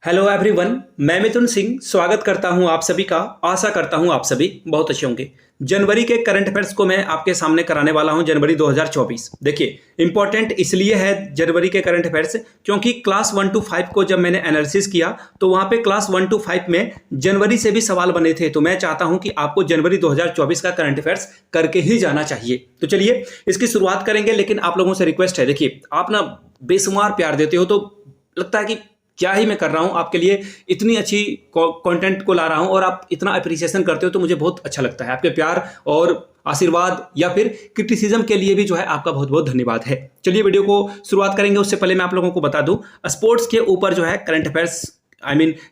Hello everyone, मैं मिथुन सिंह स्वागत करता हूं आप सभी का। आशा करता हूं आप सभी बहुत अच्छे होंगे। जनवरी के करंट अफेयर्स को मैं आपके सामने कराने वाला हूं, जनवरी 2024। देखिए, इंपॉर्टेंट इसलिए है जनवरी के करंट अफेयर्स क्योंकि क्लास 1 to 5 को जब मैंने एनालिसिस किया तो वहां पे क्लास 1 to 5 में जनवरी से भी सवाल बने थे। तो मैं चाहता हूं कि आपको जनवरी 2024 का करंट अफेयर्स करके ही जाना चाहिए। तो चलिए इसकी शुरुआत करेंगे, लेकिन आप लोगों से रिक्वेस्ट है, देखिए आप ना बेशुमार प्यार देते हो तो लगता है कि क्या ही मैं कर रहा हूं आपके लिए, इतनी अच्छी कंटेंट को ला रहा हूं और आप इतना अप्रिसिएशन करते हो तो मुझे बहुत अच्छा लगता है। आपके प्यार और आशीर्वाद या फिर क्रिटिसिज्म के लिए भी जो है आपका बहुत बहुत धन्यवाद है। चलिए वीडियो को शुरुआत करेंगे। उससे पहले मैं आप लोगों को बता दूं, स्पोर्ट्स के ऊपर जो है करंट अफेयर्स,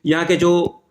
यहाँ के जो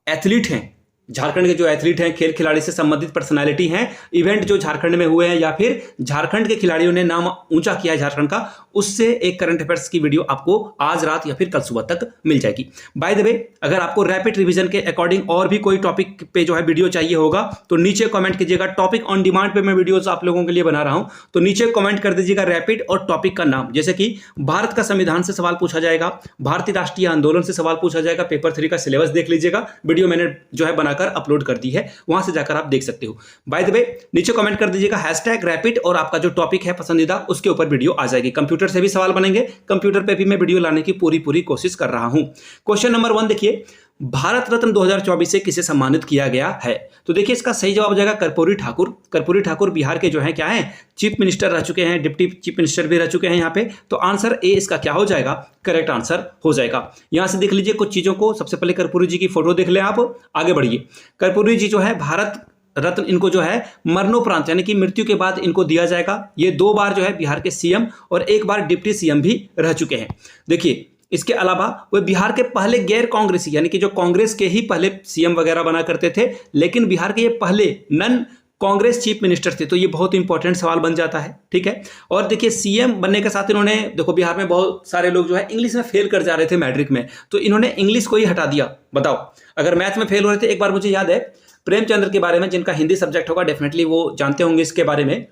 एथलीट हैं, झारखंड के जो एथलीट हैं, खेल खिलाड़ी से संबंधित पर्सनालिटी हैं, इवेंट जो झारखंड में हुए हैं या फिर झारखंड के खिलाड़ियों ने नाम ऊंचा किया है झारखंड का, उससे एक करंट अफेयर्स की वीडियो आपको आज रात या फिर कल सुबह तक मिल जाएगी। बाय द वे, अगर आपको रैपिड रिवीजन के अकॉर्डिंग और भी कोई टॉपिक पे जो है वीडियो चाहिए होगा तो नीचे कमेंट कीजिएगा। टॉपिक ऑन डिमांड पे मैं वीडियोस आप लोगों के लिए बना रहा हूं, तो नीचे कमेंट कर दीजिएगा रैपिड और टॉपिक का नाम। जैसे कि भारत का संविधान से सवाल पूछा जाएगा, भारतीय राष्ट्रीय आंदोलन से सवाल पूछा जाएगा, पेपर 3 का सिलेबस देख लीजिएगा। वीडियो मैंने जो है बनाकर अपलोड कर दी है, वहां से जाकर आप देख सकते हो। बाय द वे, नीचे कमेंट कर दीजिएगा #रैपिड और आपका जो टॉपिक है पसंदीदा, उसके ऊपर वीडियो आ जाएगी। कंप्यूटर से भी सवाल बनेंगे, कंप्यूटर पे भी मैं वीडियो लाने की पूरी कोशिश कर रहा हूं। क्वेश्चन नंबर 1 देखिए, भारत रत्न 2024 से किसे सम्मानित किया गया है? तो देखिए इसका सही जवाब हो जाएगा कर्पूरी ठाकुर। कर्पूरी ठाकुर बिहार के जो है क्या है, चीफ मिनिस्टर रह चुके हैं, डिप्टी चीफ मिनिस्टर भी रह चुके हैं यहाँ पे। तो आंसर ए इसका क्या हो जाएगा, करेक्ट आंसर हो जाएगा। यहां से देख लीजिए कुछ चीजों को। सबसे पहले कर्पूरी जी की फोटो देख लें आप, आगे बढ़िए। कर्पूरी जी जो है भारत रत्न इनको जो है मरणोपरांत यानी कि मृत्यु के बाद इनको दिया जाएगा। ये 2 बार जो है बिहार के सीएम और 1 बार डिप्टी सीएम भी रह चुके हैं। देखिए इसके अलावा वो बिहार के पहले गैर कांग्रेसी यानी कि जो कांग्रेस के ही पहले सीएम वगैरह बना करते थे, लेकिन बिहार के ये पहले नन कांग्रेस चीफ मिनिस्टर थे। तो ये बहुत इंपॉर्टेंट सवाल बन जाता है, ठीक है। और देखिए सीएम बनने के साथ इन्होंने, देखो बिहार में बहुत सारे लोग जो है इंग्लिश में फेल कर जा रहे थे मैट्रिक में, तो इन्होंने इंग्लिश को ही हटा दिया। बताओ, अगर मैथ में फेल हो रहे थे, एक बार मुझे याद है प्रेमचंद्र के बारे में, जिनका हिंदी सब्जेक्ट होगा डेफिनेटली वो जानते होंगे इसके बारे में।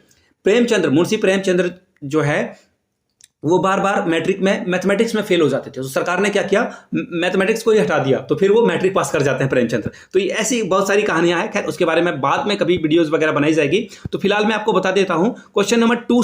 प्रेमचंद्र, मुंशी प्रेमचंद्र जो है वो बार बार मैट्रिक में मैथमेटिक्स में फेल हो जाते थे, तो सरकार ने क्या किया, मैथमेटिक्स को ही हटा दिया, तो फिर वो मैट्रिक पास कर जाते हैं प्रेमचंद्र। तो ये ऐसी बहुत सारी कहानियां हैं, खैर उसके बारे में बाद में कभी वीडियोस वगैरह बनाई जाएगी। तो फिलहाल मैं आपको बता देता हूं, क्वेश्चन नंबर 2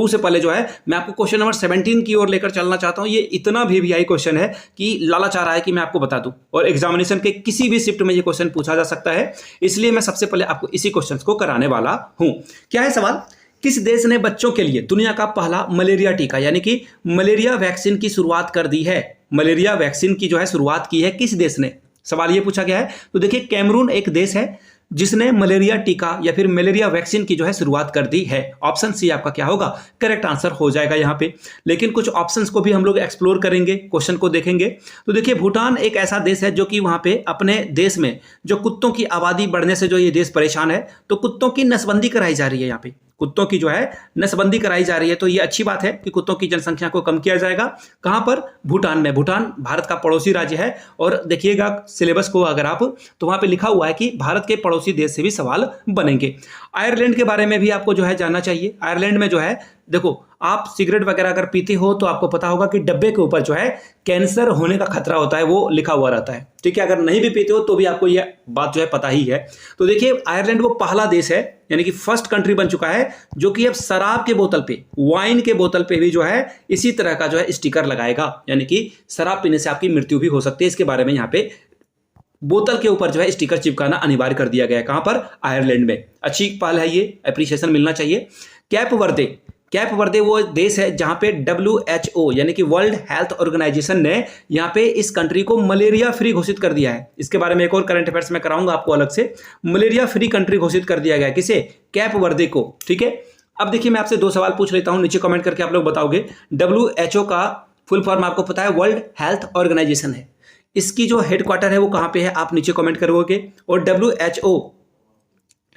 से पहले जो है मैं आपको क्वेश्चन नंबर 17 की ओर लेकर चलना चाहता हूं। ये इतना VVI क्वेश्चन है कि लालच आ रहा है कि मैं आपको बता दूं, और एग्जामिनेशन के किसी भी शिफ्ट में ये क्वेश्चन पूछा जा सकता है, इसलिए मैं सबसे पहले आपको इसी क्वेश्चन को कराने वाला हूं। क्या है सवाल, किस देश ने बच्चों के लिए दुनिया का पहला मलेरिया टीका यानी कि मलेरिया वैक्सीन की शुरुआत कर दी है? मलेरिया वैक्सीन की जो है शुरुआत की है किस देश ने, सवाल ये पूछा गया है। तो देखिए कैमरून एक देश है जिसने मलेरिया टीका या फिर मलेरिया वैक्सीन की जो है शुरुआत कर दी है। ऑप्शन सी आपका क्या होगा, करेक्ट आंसर हो जाएगा यहाँ पे। लेकिन कुछ ऑप्शंस को भी हम लोग एक्सप्लोर करेंगे, क्वेश्चन को देखेंगे। तो देखिए भूटान एक ऐसा देश है जो कि वहाँ पे अपने देश में जो कुत्तों की आबादी बढ़ने से जो ये देश परेशान है, तो कुत्तों की नसबंदी कराई जा रही है। यहाँ पे कुत्तों की जो है नसबंदी कराई जा रही है, तो ये अच्छी बात है कि कुत्तों की जनसंख्या को कम किया जाएगा। कहां पर, भूटान में। भूटान भारत का पड़ोसी राज्य है, और देखिएगा सिलेबस को अगर आप, तो वहां पे लिखा हुआ है कि भारत के पड़ोसी देश से भी सवाल बनेंगे। आयरलैंड के बारे में भी आपको जो है जानना चाहिए। आयरलैंड में जो है, देखो आप सिगरेट वगैरह अगर पीते हो तो आपको पता होगा कि डब्बे के ऊपर जो है कैंसर होने का खतरा होता है, वो लिखा हुआ रहता है, ठीक है। अगर नहीं भी पीते हो तो भी आपको यह बात जो है पता ही है। तो देखिए आयरलैंड वो पहला देश है, यानी कि फर्स्ट कंट्री बन चुका है जो कि अब शराब के बोतल पे, वाइन के बोतल पे भी जो है इसी तरह का जो है स्टिकर लगाएगा, यानी कि शराब पीने से आपकी मृत्यु भी हो सकती है। इसके बारे में यहाँ पे बोतल के ऊपर जो है स्टिकर चिपकाना अनिवार्य कर दिया गया है। कहां पर, आयरलैंड में। अच्छी पहल है, ये अप्रिसिएशन मिलना चाहिए। कैप वर्दे वो देश है जहां पे WHO यानी कि वर्ल्ड हेल्थ ऑर्गेनाइजेशन ने यहाँ पे इस कंट्री को मलेरिया फ्री घोषित कर दिया है। इसके बारे में एक और करंट अफेयर्स में कराऊंगा आपको अलग से। मलेरिया फ्री कंट्री घोषित कर दिया गया, किसे, कैप वर्दे को, ठीक है। अब देखिए मैं आपसे 2 सवाल पूछ लेता हूं, नीचे कमेंट करके आप लोग बताओगे। WHO का फुल फॉर्म आपको पता है, वर्ल्ड हेल्थ ऑर्गेनाइजेशन है। इसकी जो हेडक्वार्टर है वो कहां पे है, आप नीचे कमेंट करोगे। और WHO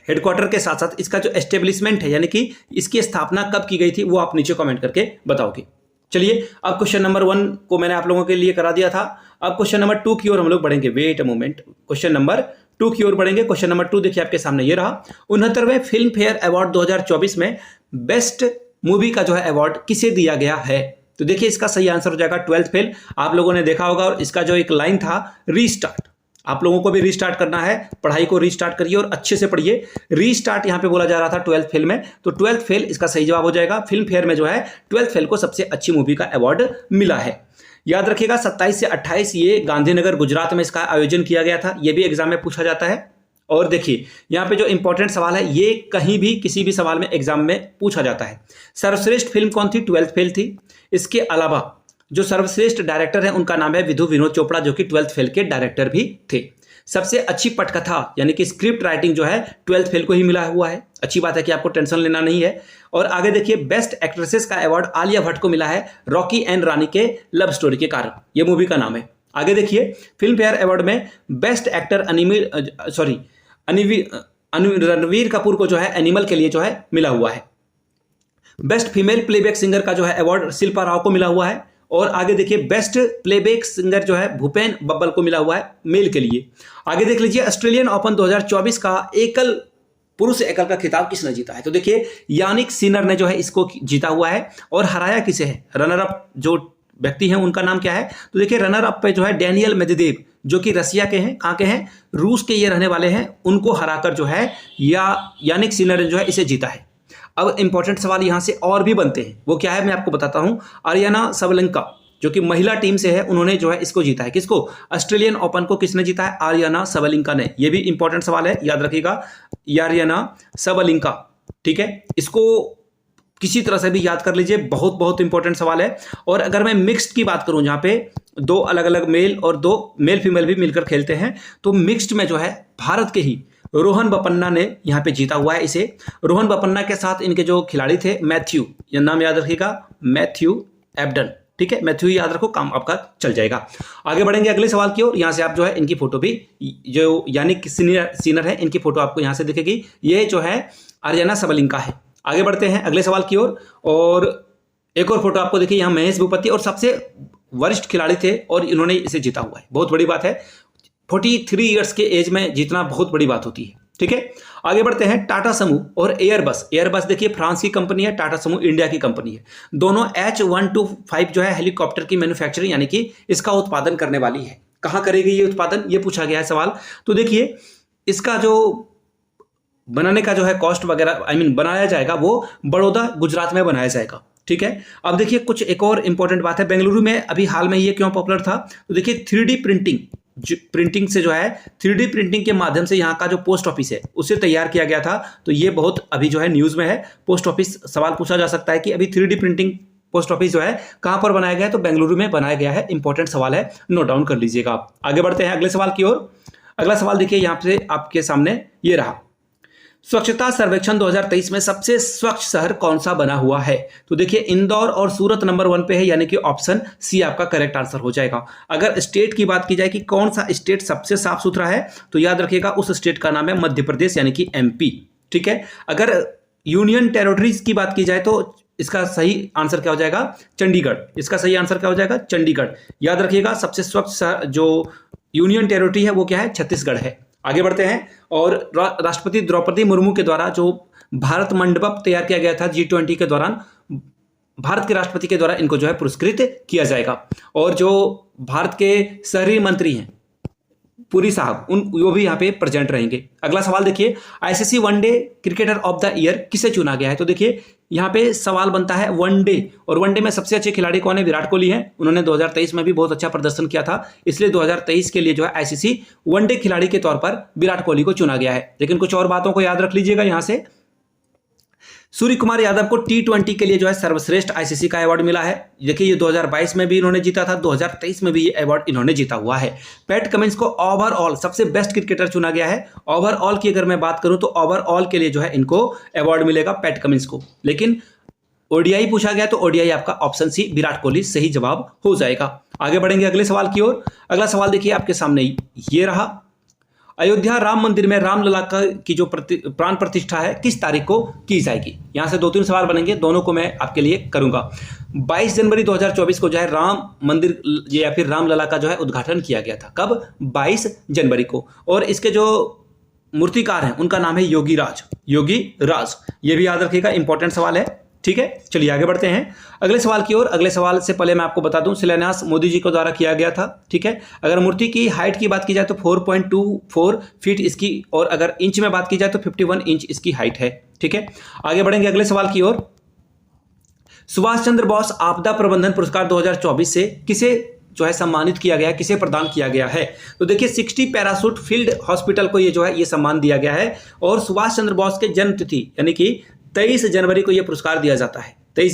हेडक्वार्टर के साथ साथ इसका जो एस्टेब्लिशमेंट है यानी कि इसकी स्थापना कब की गई थी, वो आप नीचे कमेंट करके बताओगे। चलिए अब क्वेश्चन नंबर 1 को मैंने आप लोगों के लिए करा दिया था। अब क्वेश्चन नंबर 2 की ओर हम लोग बढ़ेंगे। Wait a moment, question number 2 की ओर बढ़ेंगे। क्वेश्चन नंबर 2 देखिए आपके सामने ये रहा। 69वें फिल्म फेयर अवार्ड 2024 में बेस्ट मूवी का जो है अवार्ड किसे दिया गया है? तो देखिए इसका सही आंसर हो जाएगा 12th फेल। आप लोगों ने देखा होगा, और इसका जो एक लाइन था रीस्टार्ट, आप लोगों को भी रीस्टार्ट करना है, पढ़ाई को रीस्टार्ट करिए और अच्छे से पढ़िए। रीस्टार्ट यहां पे बोला जा रहा था 12th फेल में, तो 12th फेल इसका सही जवाब हो जाएगा। फिल्म फेयर में जो है 12th फेल को सबसे अच्छी मूवी का अवार्ड मिला है। याद रखिएगा 27 से 28 ये गांधीनगर गुजरात में इसका आयोजन किया गया था। ये भी एग्जाम में पूछा जाता है। और देखिए यहाँ पे जो इंपॉर्टेंट सवाल है, ये कहीं भी किसी भी सवाल में एग्जाम में पूछा जाता है। सर्वश्रेष्ठ फिल्म कौन थी? 12th फेल थी। इसके अलावा जो सर्वश्रेष्ठ डायरेक्टर है उनका नाम है विधु विनोद चोपड़ा, जो कि 12th फेल के डायरेक्टर भी थे। सबसे अच्छी पटकथा यानी कि स्क्रिप्ट राइटिंग जो है 12th फेल को ही मिला हुआ है। अच्छी बात है कि आपको टेंशन लेना नहीं है। और आगे देखिए बेस्ट एक्ट्रेसेस का अवार्ड आलिया भट्ट को मिला है रॉकी एंड रानी के लव स्टोरी के कारण, ये मूवी का नाम है। आगे देखिए फिल्म फेयर अवार्ड में बेस्ट एक्टर रणवीर कपूर को जो है एनिमल के लिए जो है मिला हुआ है। बेस्ट फीमेल प्लेबैक सिंगर का जो है अवार्ड शिल्पा राव को मिला हुआ है। और आगे देखिए बेस्ट प्लेबैक सिंगर जो है भूपेन बब्बल को मिला हुआ है मेल के लिए। आगे देख लीजिए ऑस्ट्रेलियन ओपन 2024 का पुरुष एकल का खिताब किसने जीता है? तो देखिए यानिक सिनर ने जो है इसको जीता हुआ है। और हराया किसे है? रनर अप जो व्यक्ति हैं उनका नाम क्या है? तो देखिए रनर अप पे जो है डैनियल मेदवेदेव, जो कि रसिया के हैं। कहाँ के हैं? रूस के ये रहने वाले हैं। उनको हराकर जो है यानिक सिनर ने जो है इसे जीता है। अब इंपॉर्टेंट सवाल यहां से और भी बनते हैं, वो क्या है मैं आपको बताता हूं। आर्याना सबलेंका जो कि महिला टीम से है, उन्होंने जो है इसको जीता है। किसको? ऑस्ट्रेलियन ओपन को किसने जीता है? आर्याना सबलेंका ने। ये भी इंपॉर्टेंट सवाल है, याद रखिएगा, आर्याना सबलेंका। ठीक है, इसको किसी तरह से भी याद कर लीजिए, बहुत बहुत इंपॉर्टेंट सवाल है। और अगर मैं मिक्स्ड की बात करूं, जहां पे दो अलग अलग मेल और दो मेल फीमेल भी मिलकर खेलते हैं, तो मिक्स्ड में जो है भारत के ही रोहन बोपन्ना ने यहाँ पे जीता हुआ है इसे। रोहन बोपन्ना के साथ इनके जो खिलाड़ी थे मैथ्यू, ये नाम याद रखिएगा, मैथ्यू एबडन। ठीक है, मैथ्यू याद रखो, काम आपका चल जाएगा। आगे बढ़ेंगे अगले सवाल की ओर। यहाँ से आप जो है इनकी फोटो भी, जो यानिक सिनर है, इनकी फोटो आपको यहाँ से दिखेगी। ये जो है आर्याना सबलेंका है। आगे बढ़ते हैं अगले सवाल की ओर। और एक और फोटो आपको देखिए, यहाँ महेश भूपति और सबसे वरिष्ठ खिलाड़ी थे और इन्होंने इसे जीता हुआ है। बहुत बड़ी बात है, 43 ईयर्स के एज में जीतना बहुत बड़ी बात होती है। ठीक है, आगे बढ़ते हैं। टाटा समूह और एयरबस देखिए फ्रांस की कंपनी है, टाटा समूह इंडिया की कंपनी है। दोनों H125 जो है हेलीकॉप्टर की मैन्युफैक्चरिंग यानी कि इसका उत्पादन करने वाली है। कहां करेगी ये उत्पादन? ये पूछा गया है सवाल। तो देखिए इसका जो बनाने का जो है कॉस्ट वगैरह बनाया जाएगा, वो बड़ौदा गुजरात में बनाया जाएगा। ठीक है, अब देखिए कुछ एक और इंपॉर्टेंट बात है। बेंगलुरु में अभी हाल में ये क्यों पॉपुलर था? तो देखिए 3D प्रिंटिंग से जो है 3D प्रिंटिंग के माध्यम से यहाँ का जो पोस्ट ऑफिस है उसे तैयार किया गया था। तो ये बहुत अभी जो है न्यूज में है। पोस्ट ऑफिस सवाल पूछा जा सकता है कि अभी 3D प्रिंटिंग पोस्ट ऑफिस जो है कहां पर बनाया गया है? तो बेंगलुरु में बनाया गया है। इंपॉर्टेंट सवाल है, नोट डाउन कर लीजिएगा आप। आगे बढ़ते हैं अगले सवाल की ओर। अगला सवाल देखिए यहाँ से आपके सामने ये रहा। स्वच्छता सर्वेक्षण 2023 में सबसे स्वच्छ शहर कौन सा बना हुआ है? तो देखिए इंदौर और सूरत नंबर 1 पे है, यानी कि ऑप्शन सी आपका करेक्ट आंसर हो जाएगा। अगर स्टेट की बात की जाए कि कौन सा स्टेट सबसे साफ सुथरा है, तो याद रखिएगा उस स्टेट का नाम है मध्य प्रदेश यानी कि MP। ठीक है, अगर यूनियन टेरिटरीज की बात की जाए तो इसका सही आंसर क्या हो जाएगा? चंडीगढ़। इसका सही आंसर क्या हो जाएगा? चंडीगढ़। याद रखिएगा सबसे स्वच्छ जो यूनियन टेरिटरी है वो क्या है? छत्तीसगढ़ है। आगे बढ़ते हैं। और राष्ट्रपति द्रौपदी मुर्मू के द्वारा जो भारत मंडपम तैयार किया गया था G20 के दौरान, भारत के राष्ट्रपति के द्वारा इनको जो है पुरस्कृत किया जाएगा। और जो भारत के शहरी मंत्री हैं पुरी साहब, वो भी यहाँ पे प्रेजेंट रहेंगे। अगला सवाल देखिए, ICC one day cricketer of the year किसे चुना गया है? तो देखिए यहाँ पे सवाल बनता है वनडे, और वनडे में सबसे अच्छे खिलाड़ी कौन है? विराट कोहली हैं। उन्होंने 2023 में भी बहुत अच्छा प्रदर्शन किया था, इसलिए 2023 के लिए जो है ICC वनडे खिलाड़ी के तौर पर विराट कोहली को चुना गया है। लेकिन कुछ और बातों को याद रख लीजिएगा। यहाँ से सूर्य कुमार यादव को T20 के लिए जो है सर्वश्रेष्ठ ICC का अवार्ड मिला है। देखिए ये 2022 में भी इन्होंने जीता था, 2023 में भी ये अवार्ड इन्होंने जीता हुआ है। पैट कमिंस को ओवरऑल सबसे बेस्ट क्रिकेटर चुना गया है। ओवरऑल की अगर मैं बात करूं तो ओवरऑल के लिए जो है इनको अवार्ड मिलेगा पैट कमिंस को। लेकिन ODI पूछा गया तो ODI आपका ऑप्शन सी विराट कोहली सही जवाब हो जाएगा। आगे बढ़ेंगे अगले सवाल की ओर। अगला सवाल देखिए आपके सामने ये रहा। अयोध्या राम मंदिर में रामलला की जो प्राण प्रतिष्ठा है किस तारीख को की जाएगी? यहां से 2-3 सवाल बनेंगे, दोनों को मैं आपके लिए करूंगा। 22 जनवरी 2024 को जो है राम मंदिर या फिर रामलला का जो है उद्घाटन किया गया था। कब? 22 जनवरी को। और इसके जो मूर्तिकार हैं उनका नाम है योगी राज। ये भी याद रखिएगा, इंपॉर्टेंट सवाल है। ठीक है, चलिए आगे बढ़ते हैं अगले सवाल की ओर। अगले सवाल से पहले मैं आपको बता दूं, शिलान्यास मोदी जी के द्वारा किया गया था। ठीक है, अगर मूर्ति की हाइट की बात की जाए तो 4.24 फीट इसकी, और अगर इंच में बात की जाए तो 51 इंच इसकी हाइट है। ठीक है, आगे बढ़ेंगे अगले सवाल की ओर। सुभाष चंद्र बोस आपदा प्रबंधन पुरस्कार 2024 से किसे जो है सम्मानित किया गया है, किसे प्रदान किया गया है? तो देखिए 60 पैराशूट फील्ड हॉस्पिटल को ये जो है ये सम्मान दिया गया है, और सुभाष चंद्र बोस के जन्म तिथि यानी कि 23 जनवरी को यह पुरस्कार दिया जाता है। 23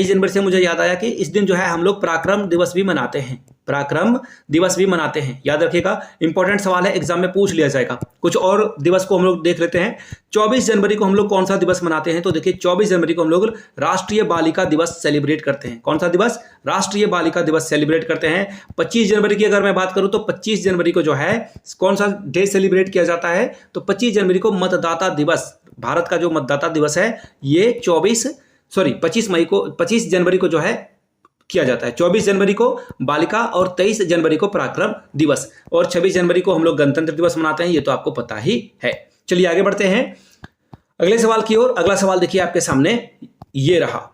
जनवरी से मुझे याद आया कि इस दिन जो है हम लोग पराक्रम दिवस भी मनाते हैं, पराक्रम दिवस भी मनाते हैं, याद रखिएगा, इंपॉर्टेंट सवाल है, एग्जाम में पूछ लिया जाएगा। कुछ और दिवस को हम लोग देख लेते हैं। 24 जनवरी को हम लोग कौन सा दिवस मनाते हैं? तो देखिए 24 जनवरी को हम लोग राष्ट्रीय बालिका दिवस सेलिब्रेट करते हैं। कौन सा दिवस? राष्ट्रीय बालिका दिवस सेलिब्रेट करते हैं। 25 जनवरी की अगर मैं बात करूं तो 25 जनवरी को जो है कौन सा डे सेलिब्रेट किया जाता है? तो 25 जनवरी को मतदाता दिवस, भारत का जो मतदाता दिवस है ये 25 जनवरी को जो है किया जाता है। 24 जनवरी को बालिका और 23 जनवरी को पराक्रम दिवस, और 26 जनवरी को हम लोग गणतंत्र दिवस मनाते हैं, ये तो आपको पता ही है। चलिए आगे बढ़ते हैं अगले सवाल की ओर। अगला सवाल देखिए आपके सामने ये रहा।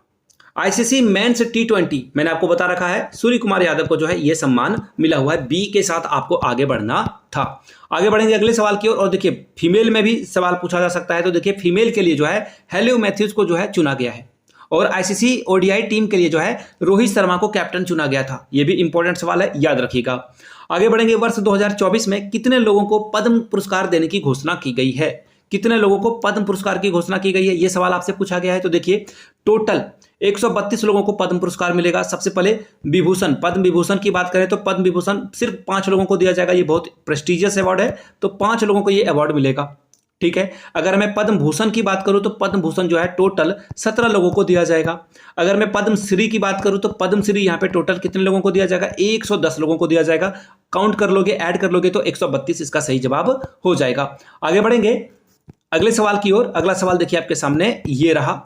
आईसीसी मेंस T20 मैंने आपको बता रखा है सूर्य कुमार यादव को जो है ये सम्मान मिला हुआ है। बी के साथ आपको आगे बढ़ना था। आगे बढ़ेंगे अगले सवाल की ओर, और देखिए फीमेल में भी सवाल पूछा जा सकता है। तो देखिए फीमेल के लिए जो है हेलो मैथ्यूज को जो है चुना गया है, और आईसीसी ओडीआई टीम के लिए जो है रोहित शर्मा को कैप्टन चुना गया था। यह भी इंपॉर्टेंट सवाल है, याद रखिएगा। आगे बढ़ेंगे, वर्ष 2024 में कितने लोगों को पद्म पुरस्कार देने की घोषणा की गई है? कितने लोगों को पद्म पुरस्कार की घोषणा की गई है, यह सवाल आपसे पूछा गया है। तो देखिए टोटल 132 लोगों को पद्म पुरस्कार मिलेगा। सबसे पहले विभूषण, पद्म विभूषण की बात करें तो पद्म विभूषण सिर्फ 5 लोगों को दिया जाएगा। ये बहुत प्रेस्टिजियस अवार्ड है, तो 5 लोगों को ये अवार्ड मिलेगा। ठीक है, अगर मैं पद्म भूषण की बात करूं तो पद्म भूषण जो है टोटल 17 लोगों को दिया जाएगा। अगर मैं पद्म श्री की बात करूं तो पद्म श्री यहां पे टोटल कितने लोगों को दिया जाएगा? 110 लोगों को दिया जाएगा। काउंट कर लोगे, ऐड कर लोगे तो 132 इसका सही जवाब हो जाएगा। आगे बढ़ेंगे अगले सवाल की ओर। अगला सवाल देखिए आपके सामने ये रहा।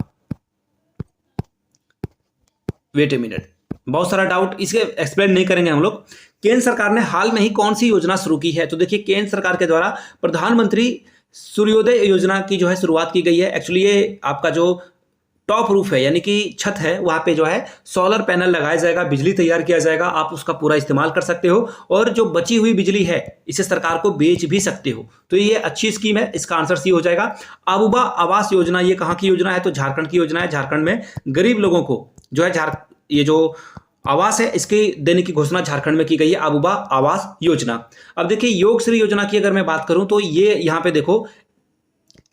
वेट ए मिनट, बहुत सारा डाउट, इसके एक्सप्लेन नहीं करेंगे हम लोग। केंद्र सरकार ने हाल में ही कौन सी योजना शुरू की है? तो देखिए केंद्र सरकार के द्वारा प्रधानमंत्री सूर्योदय योजना की जो है शुरुआत की गई है। एक्चुअली ये आपका जो टॉप रूफ है यानी कि छत है, वहां पे जो है सोलर पैनल लगाया जाएगा, बिजली तैयार किया जाएगा, आप उसका पूरा इस्तेमाल कर सकते हो, और जो बची हुई बिजली है इसे सरकार को बेच भी सकते हो। तो ये अच्छी स्कीम है, इसका आंसर सी हो जाएगा। आबूबा आवास योजना, ये कहाँ की योजना है? तो झारखंड की योजना है। झारखंड में गरीब लोगों को जो है ये जो आवास है इसके देने की घोषणा झारखंड में की गई है, आबूबा आवास योजना। अब देखिए योग श्री योजना की अगर मैं बात करूं तो ये यहां पे देखो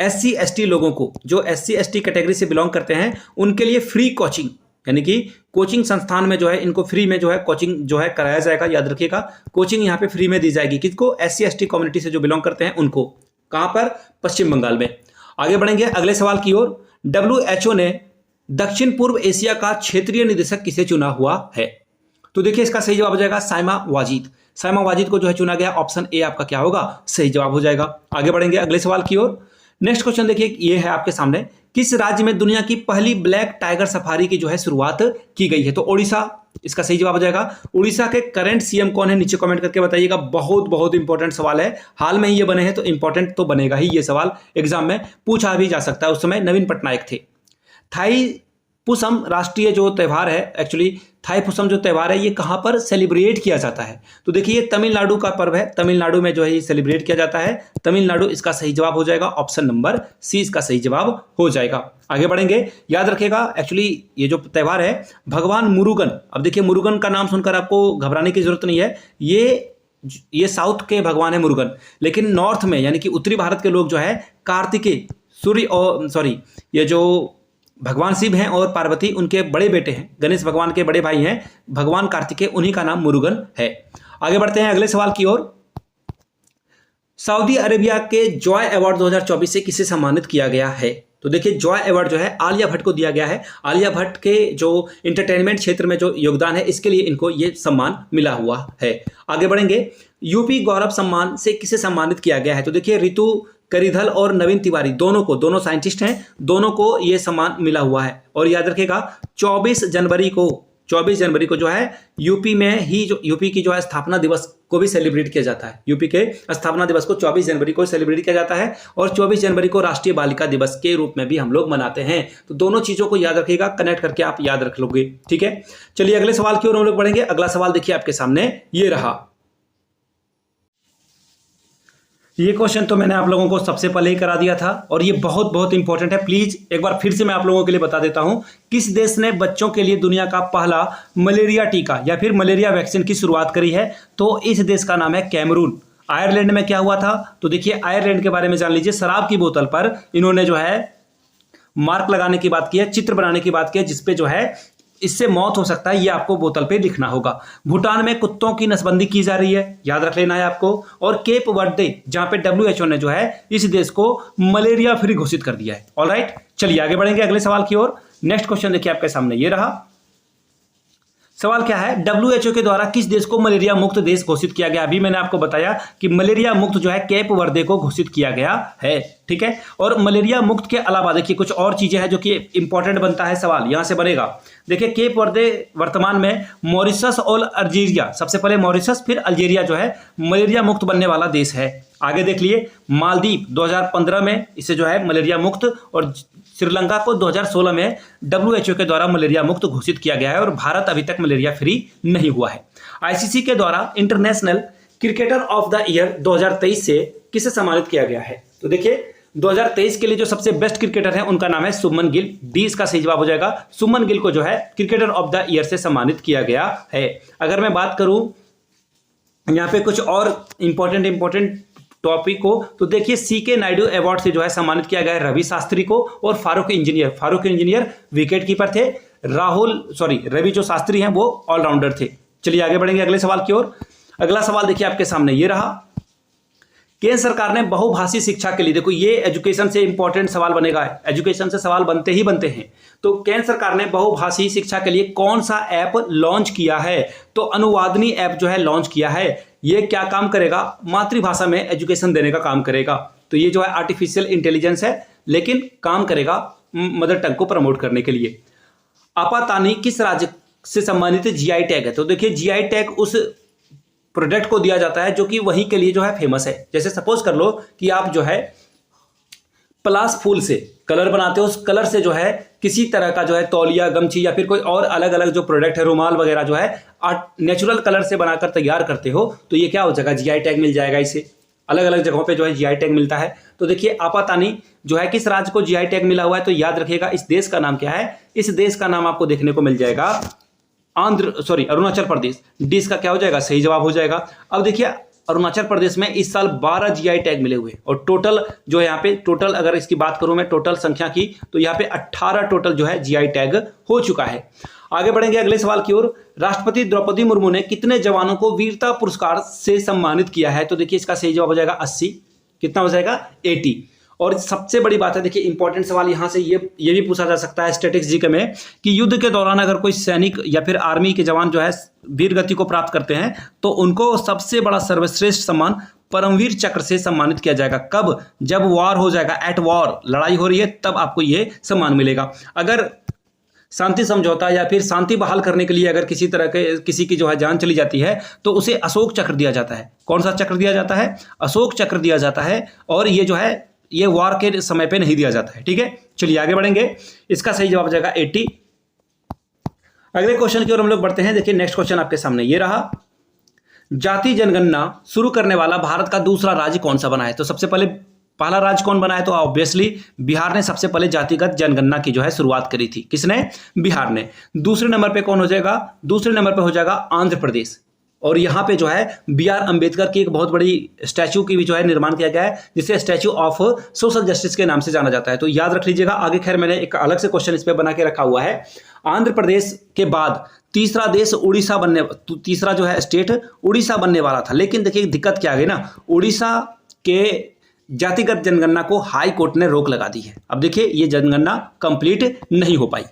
SC ST लोगों को, जो SC ST कैटेगरी से बिलोंग करते हैं, उनके लिए फ्री कोचिंग, यानी कि कोचिंग संस्थान में जो है इनको फ्री में जो है कोचिंग जो है कराया जाएगा। याद रखिएगा, कोचिंग यहाँ पे फ्री में दी जाएगी। किसको? SC ST कम्युनिटी से जो बिलोंग करते हैं उनको। कहां पर? पश्चिम बंगाल में। आगे बढ़ेंगे अगले सवाल की ओर। WHO ने दक्षिण पूर्व एशिया का क्षेत्रीय निदेशक किसे चुना हुआ है? तो देखिए इसका सही जवाब हो जाएगा साइमा वाजिद। साइमा वाजिद को जो है चुना गया। ऑप्शन ए आपका क्या होगा? सही जवाब हो जाएगा। आगे बढ़ेंगे अगले सवाल की ओर। नेक्स्ट क्वेश्चन देखिए ये है आपके सामने। किस राज्य में दुनिया की पहली ब्लैक टाइगर सफारी की जो है शुरुआत की गई है? तो ओडिशा इसका सही जवाब हो जाएगा। उड़ीसा के करंट CM कौन है? नीचे कमेंट करके बताइएगा। बहुत इंपॉर्टेंट सवाल है, हाल में ही ये बने हैं तो इंपॉर्टेंट तो बनेगा ही। ये सवाल एग्जाम में पूछा भी जा सकता है। उस समय नवीन पटनायक थे। थाईपुसम राष्ट्रीय जो त्यौहार है, एक्चुअली थाईपुसम जो त्यौहार है ये कहां पर सेलिब्रेट किया जाता है? तो देखिए ये तमिलनाडु का पर्व है। तमिलनाडु में जो है ये सेलिब्रेट किया जाता है। तमिलनाडु इसका सही जवाब हो जाएगा। ऑप्शन नंबर सी इसका सही जवाब हो जाएगा। आगे बढ़ेंगे, याद रखिएगा एक्चुअली ये जो त्यौहार है भगवान मुरुगन। अब देखिए मुरुगन का नाम सुनकर आपको घबराने की जरूरत नहीं है। ये साउथ के भगवान है मुरुगन, लेकिन नॉर्थ में यानी कि उत्तरी भारत के लोग जो है कार्तिकेय सूर्य और ये जो भगवान शिव हैं और पार्वती उनके बड़े बेटे हैं, गणेश भगवान के बड़े भाई हैं भगवान कार्तिकेय, उन्हीं का नाम मुरुगन है। आगे बढ़ते हैं अगले सवाल की ओर। सऊदी अरेबिया के जॉय अवार्ड 2024 से किसे सम्मानित किया गया है? तो देखिए जॉय अवार्ड जो है आलिया भट्ट को दिया गया है। आलिया भट्ट के जो एंटरटेनमेंट क्षेत्र में जो योगदान है इसके लिए इनको ये सम्मान मिला हुआ है। आगे बढ़ेंगे, यूपी गौरव सम्मान से किसे सम्मानित किया गया है? तो देखिए रितु करिधल और नवीन तिवारी दोनों साइंटिस्ट हैं, दोनों को ये सम्मान मिला हुआ है। और याद रखिएगा 24 24 जनवरी को जो है यूपी में ही जो यूपी की जो है स्थापना दिवस को भी सेलिब्रेट किया जाता है। यूपी के स्थापना दिवस को 24 जनवरी को सेलिब्रेट किया जाता है और 24 जनवरी को राष्ट्रीय बालिका दिवस के रूप में भी हम लोग मनाते हैं। तो दोनों चीजों को याद रखिएगा, कनेक्ट करके आप याद रख लोगे। ठीक है, चलिए अगले सवाल की ओर हम लोग बढ़ेंगे। अगला सवाल देखिए आपके सामने ये रहा। ये क्वेश्चन तो मैंने आप लोगों को सबसे पहले ही करा दिया था और ये बहुत बहुत इंपॉर्टेंट है। प्लीज एक बार फिर से मैं आप लोगों के लिए बता देता हूं, किस देश ने बच्चों के लिए दुनिया का पहला मलेरिया टीका या फिर मलेरिया वैक्सीन की शुरुआत करी है? तो इस देश का नाम है कैमरून। आयरलैंड में क्या हुआ था? तो देखिए आयरलैंड के बारे में जान लीजिए। शराब की बोतल पर इन्होंने जो है मार्क लगाने की बात की है, चित्र बनाने की बात की है, जिसपे जो है इससे मौत हो सकता है, ये आपको बोतल पे लिखना होगा। भूटान में कुत्तों की नसबंदी की जा रही है, याद रख लेना है आपको। और केप वर्दे, जहां पे WHO ने जो है इस देश को मलेरिया फ्री घोषित कर दिया है। ऑलराइट, चलिए आगे बढ़ेंगे अगले सवाल की ओर। नेक्स्ट क्वेश्चन देखिए आपके सामने ये रहा। सवाल क्या है? WHO के द्वारा किस देश को मलेरिया मुक्त देश घोषित किया गया? अभी मैंने आपको बताया कि मलेरिया मुक्त जो है केप वर्दे को घोषित किया गया है। ठीक है, और मलेरिया मुक्त के अलावा देखिए कुछ और चीजें हैं जो कि इंपॉर्टेंट बनता है, सवाल यहां से बनेगा। देखिए केप वर्दे वर्तमान में मॉरिशस और अल्जीरिया, सबसे पहले मॉरिशस फिर अल्जीरिया जो है मलेरिया मुक्त बनने वाला देश है। आगे देख लिए मालदीव 2015 में इसे जो है मलेरिया मुक्त, और श्रीलंका को 2016 में WHO के द्वारा मलेरिया मुक्त घोषित किया गया है और भारत अभी तक मलेरिया फ्री नहीं हुआ है। ICC के द्वारा international cricketer of the year 2023 से किसे सम्मानित किया गया है? तो देखिए 2023 के लिए जो सबसे बेस्ट क्रिकेटर है उनका नाम है शुभमन गिल। डी इसका सही जवाब हो जाएगा। शुभमन गिल को जो है क्रिकेटर ऑफ द ईयर से सम्मानित किया गया है। अगर मैं बात करूं यहाँ पे कुछ और इंपॉर्टेंट टॉपिक को, तो देखिए CK नायडू अवार्ड से जो है सम्मानित किया गया है रवि शास्त्री को और फारूक इंजीनियर विकेट कीपर थे। रवि जो शास्त्री हैं वो ऑलराउंडर थे। चलिए आगे बढ़ेंगे अगले सवाल की ओर। अगला सवाल देखिए आपके सामने ये रहा। केंद्र सरकार ने बहुभाषी शिक्षा के लिए, देखो ये एजुकेशन से इंपॉर्टेंट सवाल बनेगा, एजुकेशन से सवाल बनते ही बनते हैं। तो केंद्र सरकार ने बहुभाषी शिक्षा के लिए कौन सा ऐप लॉन्च किया है? तो अनुवादनी ऐप जो है लॉन्च किया है। ये क्या काम करेगा? मातृभाषा में एजुकेशन देने का काम करेगा। तो ये जो है आर्टिफिशियल इंटेलिजेंस है, लेकिन काम करेगा मदर टंग को प्रमोट करने के लिए। आपातानी किस राज्य से संबंधित GI टैग है? तो देखिए GI टैग उस प्रोडक्ट को दिया जाता है जो कि वहीं के लिए जो है फेमस है। जैसे सपोज कर लो कि आप जो है पलाश फूल से कलर बनाते हो, उस कलर से जो है किसी तरह का जो है तौलिया, गमछी या फिर कोई और अलग अलग जो प्रोडक्ट है, रुमाल वगैरह जो है नेचुरल कलर से बनाकर तैयार करते हो, तो ये क्या हो जाएगा? GI टैग मिल जाएगा। इसे अलग अलग जगहों पे जो है GI टैग मिलता है। तो देखिए आपातानी जो है किस राज्य को GI टैग मिला हुआ है? तो याद रखिएगा इस देश का नाम क्या है? इस देश का नाम आपको देखने को मिल जाएगा अरुणाचल प्रदेश। डी इसका क्या हो जाएगा? सही जवाब हो जाएगा। अब देखिए अरुणाचल प्रदेश में इस साल 12 GI टैग मिले हुए और टोटल जो है यहाँ पे टोटल अगर इसकी बात करूं मैं टोटल संख्या की, तो यहाँ पे 18 टोटल जो है GI टैग हो चुका है। आगे बढ़ेंगे अगले सवाल की ओर। राष्ट्रपति द्रौपदी मुर्मू ने कितने जवानों को वीरता पुरस्कार से सम्मानित किया है? तो देखिए इसका सही जवाब हो जाएगा 80। कितना हो जाएगा? 80। और सबसे बड़ी बात है, देखिए इंपॉर्टेंट सवाल यहां से ये भी पूछा जा सकता है स्टैटिक्स जी के में कि युद्ध के दौरान अगर कोई सैनिक या फिर आर्मी के जवान जो है वीर गति को प्राप्त करते हैं तो उनको सबसे बड़ा सर्वश्रेष्ठ सम्मान परमवीर चक्र से सम्मानित किया जाएगा। कब? जब वॉर हो जाएगा, एट वॉर, लड़ाई हो रही है, तब आपको ये सम्मान मिलेगा। अगर शांति समझौता या फिर शांति बहाल करने के लिए अगर किसी की जो है जान चली जाती है तो उसे अशोक चक्र दिया जाता है। कौन सा चक्र दिया जाता है? अशोक चक्र दिया जाता है। और ये जो है ये वॉर के समय पे नहीं दिया जाता है। ठीक है, चलिए आगे बढ़ेंगे। इसका सही जवाब हो जाएगा 80। अगले क्वेश्चन की ओर हम लोग बढ़ते हैं। देखिए नेक्स्ट क्वेश्चन आपके सामने ये रहा। जाति जनगणना शुरू करने वाला भारत का दूसरा राज्य कौन सा बना है? तो सबसे पहले पहला राज्य कौन बना है? तो ऑब्वियसली बिहार ने सबसे पहले जातिगत जनगणना की जो है शुरुआत करी थी। किसने? बिहार ने। दूसरे नंबर पे कौन हो जाएगा? दूसरे नंबर पे हो जाएगा आंध्र प्रदेश। और यहाँ पे जो है BR अम्बेडकर की एक बहुत बड़ी स्टैचू की भी जो है निर्माण किया गया है, जिसे स्टैचू ऑफ सोशल जस्टिस के नाम से जाना जाता है। तो याद रख लीजिएगा। आगे खैर मैंने एक अलग से क्वेश्चन इस पे बना के रखा हुआ है। आंध्र प्रदेश के बाद तीसरा जो है स्टेट उड़ीसा बनने वाला था, लेकिन देखिए दिक्कत क्या आ गई ना, उड़ीसा के जातिगत जनगणना को हाई कोर्ट ने रोक लगा दी है। अब देखिए ये जनगणना कंप्लीट नहीं हो पाई।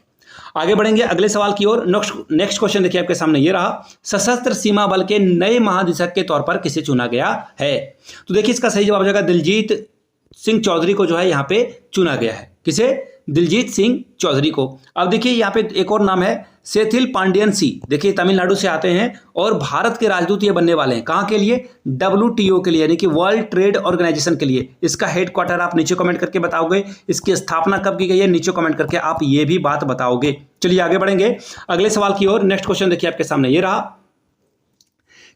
आगे बढ़ेंगे अगले सवाल की ओर। नेक्स्ट क्वेश्चन देखिए आपके सामने ये रहा। सशस्त्र सीमा बल के नए महानिदेशक के तौर पर किसे चुना गया है? तो देखिए इसका सही जवाब हो जाएगा दिलजीत सिंह चौधरी को जो है यहाँ पे चुना गया है। किसे? दिलजीत सिंह चौधरी को। अब देखिए यहाँ पे एक और नाम है सेथिल पांडियन सी, देखिए तमिलनाडु से आते हैं और भारत के राजदूत ये बनने वाले हैं। कहाँ के लिए? WTO के लिए, यानी कि वर्ल्ड ट्रेड ऑर्गेनाइजेशन के लिए। इसका हेडक्वार्टर आप नीचे कमेंट करके बताओगे, इसकी स्थापना कब की गई है नीचे कमेंट करके आप ये भी बात बताओगे। चलिए आगे बढ़ेंगे अगले सवाल की ओर। नेक्स्ट क्वेश्चन देखिए आपके सामने ये रहा,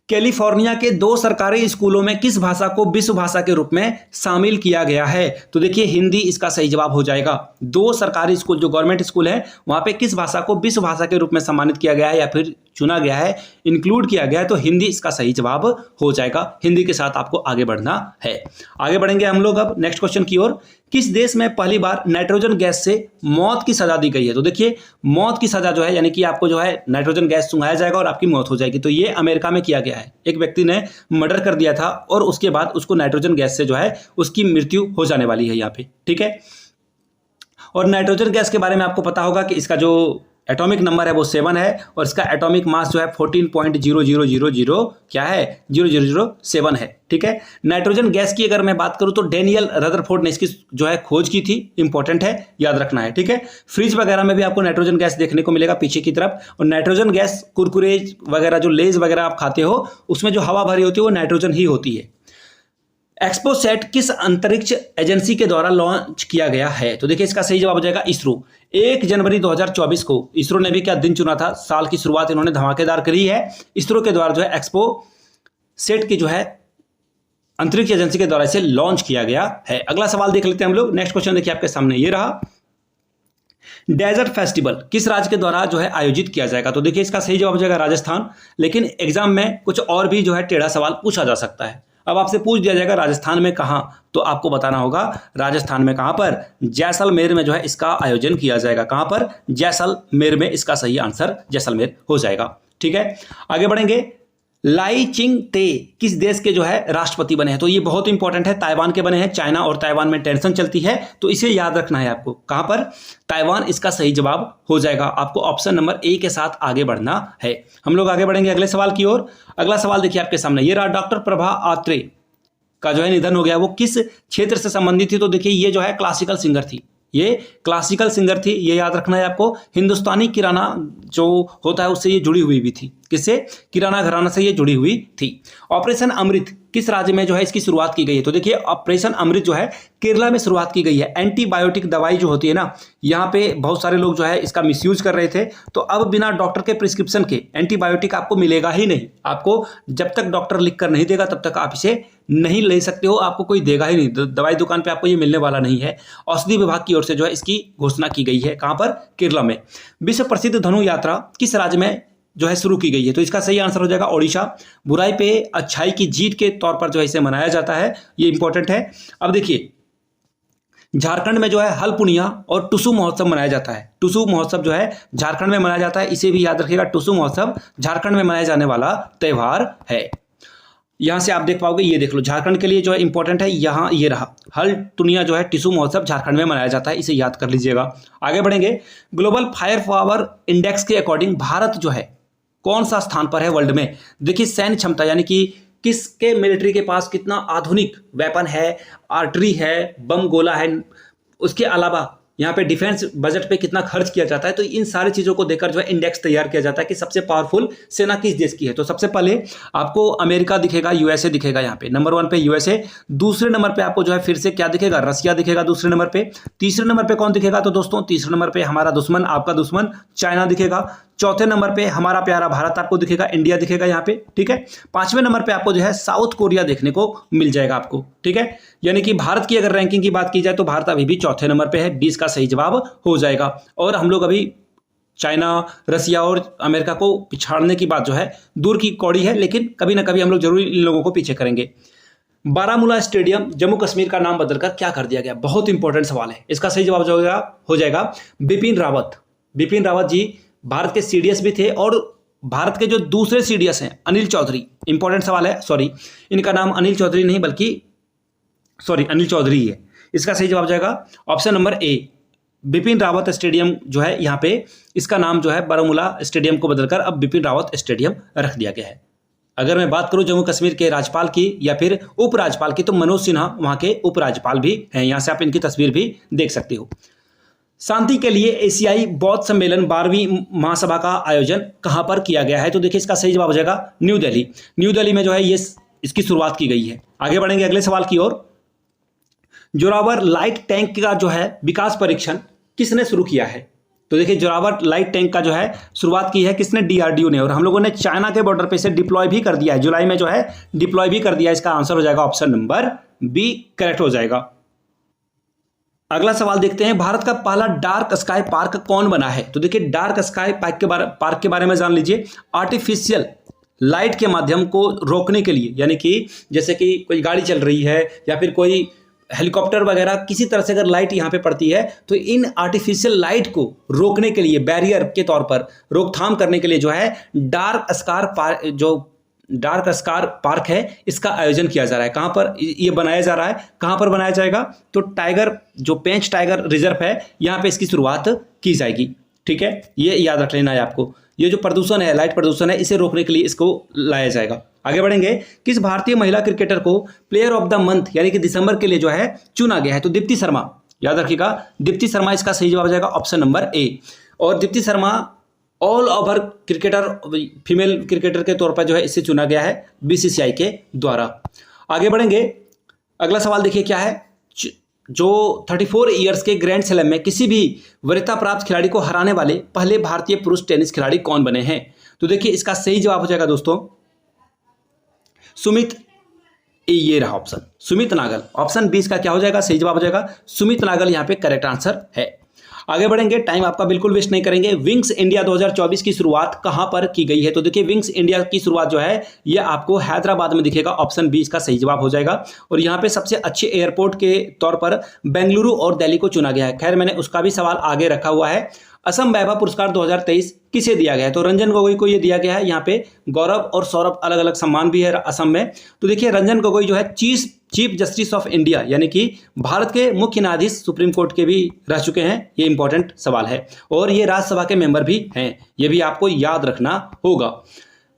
कैलिफोर्निया के 2 सरकारी स्कूलों में किस भाषा को विश्व भाषा के रूप में शामिल किया गया है? तो देखिए हिंदी इसका सही जवाब हो जाएगा। 2 सरकारी स्कूल जो गवर्नमेंट स्कूल है वहां पे किस भाषा को विश्व भाषा के रूप में सम्मानित किया गया है या फिर चुना गया है, इंक्लूड किया गया है, तो हिंदी इसका सही जवाब हो जाएगा। हिंदी के साथ आपको आगे बढ़ना है। आगे बढ़ेंगे हम लोग अब नेक्स्ट क्वेश्चन की ओर। किस देश में पहली बार नाइट्रोजन गैस से मौत की सजा दी गई है? तो देखिए मौत की सजा जो है यानी कि आपको जो है नाइट्रोजन गैस सुंघाया जाएगा और आपकी मौत हो जाएगी, तो ये अमेरिका में किया गया है। एक व्यक्ति ने मर्डर कर दिया था और उसके बाद उसको नाइट्रोजन गैस से जो है उसकी मृत्यु हो जाने वाली है यहाँ पे, ठीक है। और नाइट्रोजन गैस के बारे में आपको पता होगा कि इसका जो एटॉमिक नंबर है वो 7 है और इसका एटॉमिक मास जो है 14.0000 क्या है 0007 है, ठीक है। नाइट्रोजन गैस की अगर मैं बात करूं तो डेनियल रदरफोर्ड ने इसकी जो है खोज की थी, इंपॉर्टेंट है, याद रखना है, ठीक है। फ्रिज वगैरह में भी आपको नाइट्रोजन गैस देखने को मिलेगा पीछे की तरफ, और नाइट्रोजन गैस कुरकुरे वगैरह जो लेज वगैरह आप खाते हो उसमें जो हवा भरी होती है वो नाइट्रोजन ही होती है। एक्सपोसैट किस अंतरिक्ष एजेंसी के द्वारा लॉन्च किया गया है? तो देखिए इसका सही जवाब हो जाएगा इसरो। 1 जनवरी 2024 को इसरो ने भी क्या दिन चुना था, साल की शुरुआत इन्होंने धमाकेदार करी है। इसरो के द्वारा जो है एक्सपोसैट की जो है अंतरिक्ष एजेंसी के द्वारा इसे लॉन्च किया गया है। अगला सवाल देख लेते हैं हम लोग। नेक्स्ट क्वेश्चन देखिए आपके सामने ये रहा, डेजर्ट फेस्टिवल किस राज्य के द्वारा जो है आयोजित किया जाएगा? तो देखिए इसका सही जवाब हो जाएगा राजस्थान, लेकिन एग्जाम में कुछ और भी जो है टेढ़ा सवाल पूछा जा सकता है। अब आपसे पूछ दिया जाएगा राजस्थान में कहाँ, तो आपको बताना होगा राजस्थान में कहाँ पर, जैसलमेर में जो है इसका आयोजन किया जाएगा। कहाँ पर? जैसलमेर में, इसका सही आंसर जैसलमेर हो जाएगा, ठीक है। आगे बढ़ेंगे, लाई चिंग ते किस देश के जो है राष्ट्रपति बने हैं? तो ये बहुत इंपॉर्टेंट है, ताइवान के बने हैं। चाइना और ताइवान में टेंशन चलती है तो इसे याद रखना है आपको। कहां पर? ताइवान इसका सही जवाब हो जाएगा। आपको ऑप्शन नंबर ए के साथ आगे बढ़ना है। हम लोग आगे बढ़ेंगे अगले सवाल की ओर। अगला सवाल देखिए आपके सामने ये रहा, डॉक्टर प्रभा आत्रे का जो है निधन हो गया, वो किस क्षेत्र से संबंधित थी? तो देखिए ये जो है क्लासिकल सिंगर थी, ये क्लासिकल सिंगर थी, ये याद रखना है आपको। हिंदुस्तानी किराना जो होता है उससे ये जुड़ी हुई भी थी। किससे? किराना घराना से ये जुड़ी हुई थी। ऑपरेशन अमृत किस राज्य में जो है इसकी शुरुआत की गई है? तो देखिए ऑपरेशन अमृत जो है केरला में शुरुआत की गई है। एंटीबायोटिक दवाई जो होती है ना, यहाँ पे बहुत सारे लोग जो है इसका मिसयूज कर रहे थे, तो अब बिना डॉक्टर के प्रिस्क्रिप्शन के एंटीबायोटिक आपको मिलेगा ही नहीं। आपको जब तक डॉक्टर लिख कर नहीं देगा तब तक आप इसे नहीं ले सकते हो, आपको कोई देगा ही नहीं, दवाई दुकान पे आपको ये मिलने वाला नहीं है। औषधि विभाग की ओर से जो है इसकी घोषणा की गई है। कहाँ पर? केरला में। विश्व प्रसिद्ध धनु यात्रा किस राज्य में जो है शुरू की गई है? तो इसका सही आंसर हो जाएगा ओडिशा। बुराई पे अच्छाई की जीत के तौर पर जो है इसे मनाया जाता है, ये इंपॉर्टेंट है। अब देखिए झारखंड में जो है हलपुनिया और टुसु महोत्सव मनाया जाता है। टुसु महोत्सव जो है झारखंड में मनाया जाता है, इसे भी याद रखिएगा। टुसु महोत्सव झारखंड में मनाया जाने वाला त्योहार है। यहां से आप देख पाओगे, ये देख लो, झारखंड के लिए जो है इंपॉर्टेंट है, यहाँ ये रहा, हलटुनिया जो है टिशु महोत्सव झारखंड में मनाया जाता है, इसे याद कर लीजिएगा। आगे बढ़ेंगे, ग्लोबल फायर पावर इंडेक्स के अकॉर्डिंग भारत जो है कौन सा स्थान पर है वर्ल्ड में? देखिए सैन्य क्षमता यानी कि किसके मिलिट्री के पास कितना आधुनिक वेपन है, आर्टरी है, बम गोला है, उसके अलावा यहाँ पे डिफेंस बजट पे कितना खर्च किया जाता है, तो इन सारी चीज़ों को देखकर जो है इंडेक्स तैयार किया जाता है कि सबसे पावरफुल सेना किस देश की है। तो सबसे पहले आपको अमेरिका दिखेगा, यूएसए दिखेगा, यहाँ पे नंबर 1 पे यूएसए, दूसरे नंबर पे आपको जो है फिर से क्या दिखेगा? रसिया दिखेगा दूसरे नंबर पे। तीसरे नंबर पे कौन दिखेगा? तो दोस्तों तीसरे नंबर पे हमारा दुश्मन, आपका दुश्मन चाइना दिखेगा। चौथे नंबर पे हमारा प्यारा भारत आपको दिखेगा, इंडिया दिखेगा यहाँ पे, ठीक है। 5वें नंबर पे आपको जो है साउथ कोरिया देखने को मिल जाएगा आपको, ठीक है। यानी कि भारत की अगर रैंकिंग की बात की जाए तो भारत अभी भी चौथे नंबर पे है, 20 का सही जवाब हो जाएगा। और हम लोग अभी चाइना, रसिया और अमेरिका को पिछाड़ने की बात जो है दूर की कौड़ी है, लेकिन कभी ना कभी हम लोग जरूर इन लोगों को पीछे करेंगे। बारामूला स्टेडियम जम्मू कश्मीर का नाम बदलकर क्या कर दिया गया? बहुत इंपॉर्टेंट सवाल है, इसका सही जवाब हो जाएगा बिपिन रावत। बिपिन रावत जी भारत के सीडीएस भी थे और भारत के जो दूसरे सीडीएस हैं अनिल चौधरी, इंपॉर्टेंट सवाल है, सॉरी इनका नाम अनिल चौधरी नहीं बल्कि अनिल चौधरी है। इसका सही जवाब जाएगा ऑप्शन नंबर ए, बिपिन रावत स्टेडियम जो है यहाँ पे इसका नाम जो है बारामूला स्टेडियम को बदलकर अब बिपिन रावत स्टेडियम रख दिया गया है। अगर मैं बात करूं जम्मू कश्मीर के राज्यपाल की या फिर उपराज्यपाल की, तो मनोज सिन्हा वहाँ के उपराज्यपाल भी हैं, यहाँ से आप इनकी तस्वीर भी देख सकते हो। शांति के लिए एशियाई बौद्ध सम्मेलन 12वीं महासभा का आयोजन कहां पर किया गया है? तो देखिए इसका सही जवाब हो जाएगा न्यू दिल्ली। न्यू दिल्ली में जो है ये इसकी शुरुआत की गई है। आगे बढ़ेंगे अगले सवाल की ओर। जोरावर लाइट टैंक का जो है विकास परीक्षण किसने शुरू किया है? तो देखिए जोरावर लाइट टैंक का जो है शुरुआत की है किसने? डीआरडीओ ने। और हम लोगों ने चाइना के बॉर्डर पे से डिप्लॉय भी कर दिया है, जुलाई में जो है डिप्लॉय भी कर दिया। इसका आंसर हो जाएगा ऑप्शन नंबर बी करेक्ट हो जाएगा। अगला सवाल देखते हैं, भारत का पहला डार्क स्काई पार्क कौन बना है? तो देखिए डार्क स्काई पार्क के बारे में जान लीजिए। आर्टिफिशियल लाइट के माध्यम को रोकने के लिए, यानी कि जैसे कि कोई गाड़ी चल रही है या फिर कोई हेलीकॉप्टर वगैरह किसी तरह से अगर लाइट यहाँ पे पड़ती है तो इन आर्टिफिशियल लाइट को रोकने के लिए, बैरियर के तौर पर रोकथाम करने के लिए जो है डार्क स्कार पार्क है इसका आयोजन किया जा रहा है। कहां पर ये बनाया जा रहा है, कहां पर बनाया जाएगा? तो टाइगर जो पेंच टाइगर रिजर्व है यहां पे इसकी शुरुआत की जाएगी। ठीक है, ये याद रख लेना है आपको। ये जो प्रदूषण है, लाइट प्रदूषण है, इसे रोकने के लिए इसको लाया जाएगा। आगे बढ़ेंगे, किस भारतीय महिला क्रिकेटर को प्लेयर ऑफ द मंथ यानी कि दिसंबर के लिए जो है चुना गया है? तो दीप्ति शर्मा, याद रखिएगा दीप्ति शर्मा इसका सही जवाब हो जाएगा ऑप्शन नंबर ए। और Deepti Sharma all over cricketer, female cricketer के तौर पर जो है इसे चुना गया है बीसीसीआई के द्वारा। आगे बढ़ेंगे, अगला सवाल देखिए क्या है। जो 34 ईयर्स के ग्रैंड स्लैम में किसी भी वरीयता प्राप्त खिलाड़ी को हराने वाले पहले भारतीय पुरुष टेनिस खिलाड़ी कौन बने हैं? तो देखिए इसका सही जवाब हो जाएगा दोस्तों सुमित, ये रहा ऑप्शन सुमित नागल। ऑप्शन 20 का क्या हो जाएगा? सही जवाब हो जाएगा सुमित नागल, यहाँ पे करेक्ट आंसर है। आगे बढ़ेंगे, टाइम आपका बिल्कुल वेस्ट नहीं करेंगे। विंग्स इंडिया 2024 की शुरुआत कहां पर की गई है? तो देखिए विंग्स इंडिया की शुरुआत जो है ये आपको हैदराबाद में दिखेगा। ऑप्शन 20 का सही जवाब हो जाएगा। और यहां पे सबसे अच्छे एयरपोर्ट के तौर पर बेंगलुरु और दिल्ली को चुना गया है। खैर मैंने उसका भी सवाल आगे रखा हुआ है। असम वैभव पुरस्कार 2023 किसे दिया गया है? तो रंजन गोगोई को ये दिया गया है। यहाँ पे गौरव और सौरभ अलग अलग सम्मान भी है असम में। तो देखिए रंजन गोगोई जो है चीफ जस्टिस ऑफ इंडिया यानी कि भारत के मुख्य न्यायाधीश सुप्रीम कोर्ट के भी रह चुके हैं। ये इंपॉर्टेंट सवाल है। और ये राज्यसभा के मेंबर भी हैं, ये भी आपको याद रखना होगा।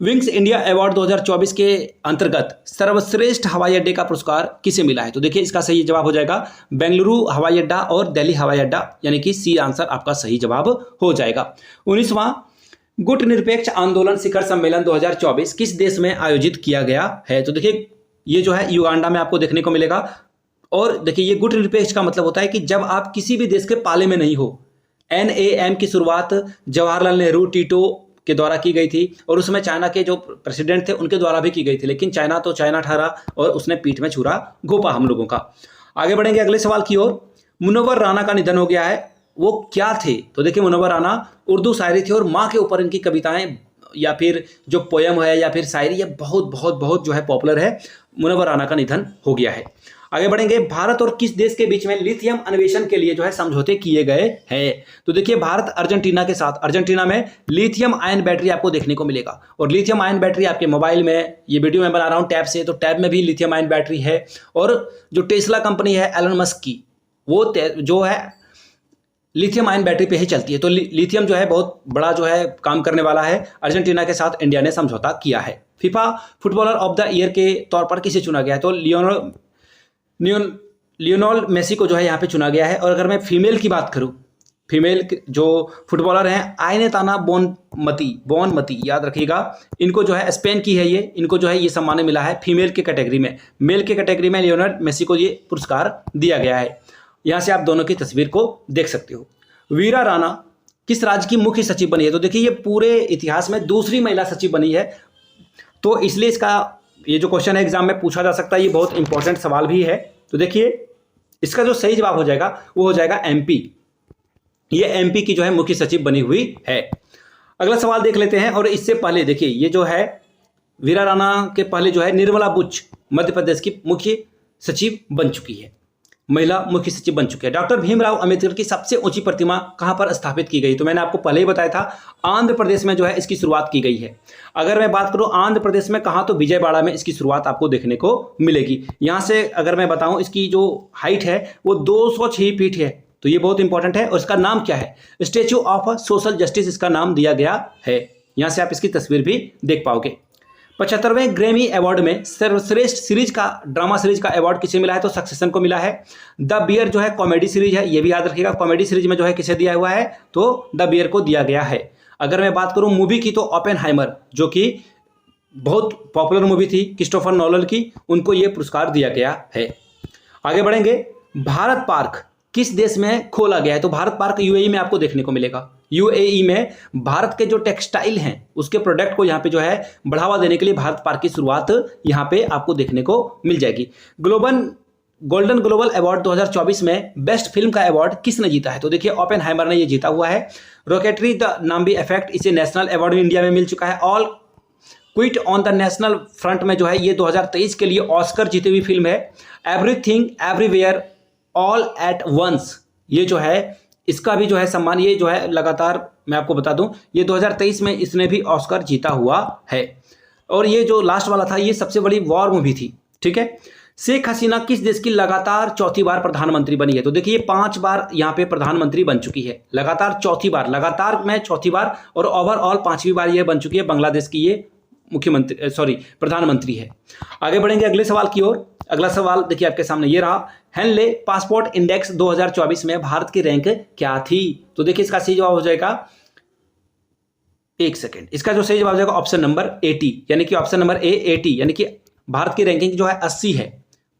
विंग्स इंडिया अवार्ड 2024 के अंतर्गत सर्वश्रेष्ठ हवाई अड्डे का पुरस्कार किसे मिला है? तो देखिए इसका सही जवाब हो जाएगा बेंगलुरु हवाई अड्डा और दिल्ली हवाई अड्डा, यानी कि सी आंसर आपका सही जवाब हो जाएगा। 19वां गुटनिरपेक्ष आंदोलन शिखर सम्मेलन 2024 किस देश में आयोजित किया गया है? तो देखिए ये जो है युगांडा में आपको देखने को मिलेगा। और देखिए ये गुटनिरपेक्ष का मतलब होता है कि जब आप किसी भी देश के पाले में नहीं हो। NAM की शुरुआत जवाहरलाल नेहरू, टीटो के द्वारा की गई थी और उसमें चाइना के जो प्रेसिडेंट थे उनके द्वारा भी की गई थी, लेकिन चाइना तो चाइना ठहरा और उसने पीठ में छुरा घोंपा हम लोगों का। आगे बढ़ेंगे अगले सवाल की ओर। मुनव्वर राना का निधन हो गया है, वो क्या थे? तो देखिए मुनव्वर राना उर्दू शायरी थे और माँ के ऊपर इनकी कविताएं या फिर जो पोयम है या फिर शायरी, ये बहुत बहुत बहुत जो है पॉपुलर है। मुनव्वर राना का निधन हो गया है। आगे बढ़ेंगे, भारत और किस देश के बीच में लिथियम अन्वेषण के लिए जो है समझौते किए गए हैं? तो देखिए भारत अर्जेंटीना के साथ, अर्जेंटीना में लिथियम आयन बैटरी आपको देखने को मिलेगा। और लिथियम आयन बैटरी आपके मोबाइल में, ये वीडियो मैं बना रहा हूँ टैब से, तो टैब में भी लिथियम आयन बैटरी है। और जो टेस्ला कंपनी है एलन मस्क की, वो जो है लिथियम आयन बैटरी पे ही चलती है। तो लिथियम जो है बहुत बड़ा जो है काम करने वाला है। अर्जेंटीना के साथ इंडिया ने समझौता किया है। FIFA footballer of the year के तौर पर किसे चुना गया है? तो लियोनेल मेसी को जो है यहाँ पे चुना गया है। और अगर मैं फीमेल की बात करूँ, फीमेल जो फुटबॉलर हैं आइनेताना बोनमती, याद रखिएगा, इनको जो है स्पेन की है ये, इनको जो है ये सम्मान मिला है फीमेल के कैटेगरी में। मेल के कैटेगरी में लियोनेल मेसी को ये पुरस्कार दिया गया है। यहाँ से आप दोनों की तस्वीर को देख सकते हो। वीरा राणा किस राज्य की मुख्य सचिव बनी है? तो देखिए ये पूरे इतिहास में दूसरी महिला सचिव बनी है। तो इसलिए इसका ये जो क्वेश्चन है एग्जाम में पूछा जा सकता है, ये बहुत इंपॉर्टेंट सवाल भी है। तो देखिए इसका जो सही जवाब हो जाएगा वो हो जाएगा MP। ये MP की जो है मुख्य सचिव बनी हुई है। अगला सवाल देख लेते हैं। और इससे पहले देखिए ये जो है वीरा राणा के पहले जो है निर्मला बुच मध्य प्रदेश की मुख्य सचिव बन चुकी है, महिला मुख्य सचिव बन चुके हैं। डॉक्टर भीमराव अंबेडकर की सबसे ऊंची प्रतिमा कहां पर स्थापित की गई? तो मैंने आपको पहले ही बताया था आंध्र प्रदेश में जो है इसकी शुरुआत की गई है। अगर मैं बात करूं आंध्र प्रदेश में कहां, तो विजयवाड़ा में इसकी शुरुआत आपको देखने को मिलेगी। यहां से अगर मैं बताऊं इसकी जो हाइट है वो 206 फीट है। तो ये बहुत इंपॉर्टेंट है। और इसका नाम क्या है? स्टैच्यू ऑफ सोशल जस्टिस इसका नाम दिया गया है। यहां से आप इसकी तस्वीर भी देख पाओगे। 75वें ग्रैमी अवार्ड में सर्वश्रेष्ठ सीरीज का, ड्रामा सीरीज का अवार्ड किसे मिला है? तो सक्सेशन को मिला है। द बियर जो है कॉमेडी सीरीज है, ये भी याद रखिएगा, कॉमेडी सीरीज में जो है किसे दिया हुआ है? तो द बियर को दिया गया है। अगर मैं बात करूं मूवी की, तो ओपेनहाइमर जो कि बहुत पॉपुलर मूवी थी क्रिस्टोफर नोलन की, उनको ये पुरस्कार दिया गया है। आगे बढ़ेंगे। भारत पार्क किस देश में खोला गया है? तो भारत पार्क यूएई में आपको देखने को मिलेगा। यूएई में भारत के जो टेक्सटाइल हैं उसके प्रोडक्ट को यहाँ पे जो है बढ़ावा देने के लिए भारत पार्क की शुरुआत यहाँ पे आपको देखने को मिल जाएगी। गोल्डन ग्लोबल अवार्ड 2024 में बेस्ट फिल्म का अवार्ड किसने जीता है? तो देखिए ओपेनहाइमर ने ये जीता हुआ है। रॉकेटरी द नाम्बी इफेक्ट, इसे नेशनल अवार्ड इंडिया में मिल चुका है। All quit on the national front में जो है ये 2023 के लिए ऑस्कर जीती हुई फिल्म है। Everything everywhere all at once, ये जो है इसका भी जो है सम्मान, ये जो है लगातार मैं आपको बता दूं, ये 2023 में इसने भी ऑस्कर जीता हुआ है। और ये जो लास्ट वाला था ये सबसे बड़ी वॉर मूवी थी, ठीक है। शेख हसीना किस देश की लगातार चौथी बार प्रधानमंत्री बनी है? तो देखिए 5 बार यहाँ पे प्रधानमंत्री बन चुकी है, लगातार चौथी बार, लगातार में चौथी बार, और ओवरऑल 5वीं बार ये बन चुकी है। बांग्लादेश की ये प्रधानमंत्री है। आगे बढ़ेंगे अगले सवाल की ओर। अगला सवाल देखिए आपके सामने ये रहा। हेनले पासपोर्ट इंडेक्स 2024 में भारत की रैंक क्या थी? तो देखिए इसका सही जवाब हो जाएगा, एक सेकेंड, इसका जो सही जवाब हो जाएगा ऑप्शन नंबर 80, यानी कि ऑप्शन नंबर ए 80, यानी कि भारत की रैंकिंग जो है 80 है।